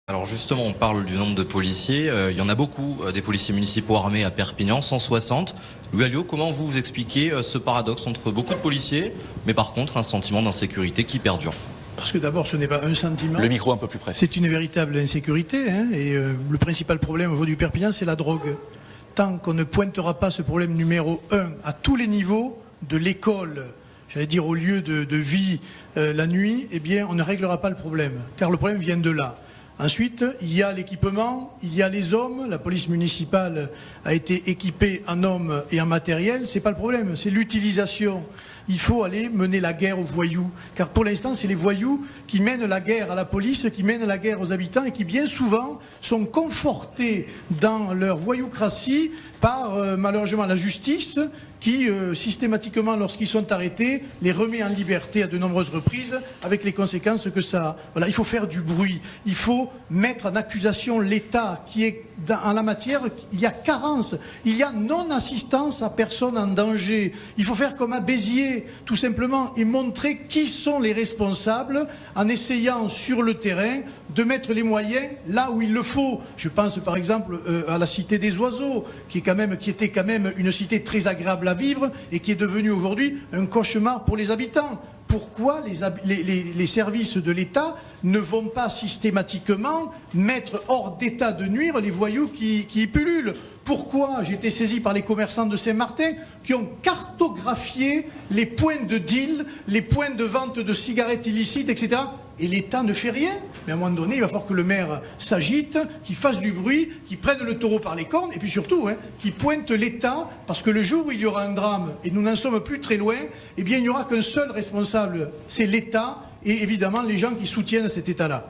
Alors justement, on parle du nombre de policiers. Il y en a beaucoup, des policiers municipaux armés à Perpignan, 160. Louis Alliot, comment vous expliquez ce paradoxe entre beaucoup de policiers, mais par contre un sentiment d'insécurité qui perdure? Parce que d'abord, ce n'est pas un sentiment. Le micro un peu plus près. C'est une véritable insécurité. Et le principal problème aujourd'hui du Perpignan, c'est la drogue. Tant qu'on ne pointera pas ce problème numéro 1 à tous les niveaux, de l'école, j'allais dire au lieu de vie la nuit, eh bien, on ne réglera pas le problème. Car le problème vient de là. Ensuite, il y a l'équipement, il y a les hommes. La police municipale a été équipée en hommes et en matériel. C'est pas le problème, c'est l'utilisation. Il faut aller mener la guerre aux voyous. Car pour l'instant, c'est les voyous qui mènent la guerre à la police, qui mènent la guerre aux habitants et qui bien souvent sont confortés dans leur voyoucratie par malheureusement la justice qui systématiquement, lorsqu'ils sont arrêtés, les remet en liberté à de nombreuses reprises avec les conséquences que ça a. Voilà, il faut faire du bruit, il faut mettre en accusation l'État qui est en la matière, il y a carence, il y a non-assistance à personne en danger. Il faut faire comme à Béziers, tout simplement, et montrer qui sont les responsables en essayant sur le terrain de mettre les moyens là où il le faut. Je pense par exemple à la Cité des Oiseaux, qui était quand même une cité très agréable à vivre et qui est devenue aujourd'hui un cauchemar pour les habitants. Pourquoi les services de l'État ne vont pas systématiquement mettre hors d'état de nuire les voyous qui y pullulent? Pourquoi j'ai été saisi par les commerçants de Saint-Martin qui ont cartographié les points de deal, les points de vente de cigarettes illicites, etc. Et l'État ne fait rien. Mais à un moment donné, il va falloir que le maire s'agite, qu'il fasse du bruit, qu'il prenne le taureau par les cornes, et puis surtout, qu'il pointe l'État, parce que le jour où il y aura un drame, et nous n'en sommes plus très loin, eh bien, il n'y aura qu'un seul responsable, c'est l'État, et évidemment les gens qui soutiennent cet État-là.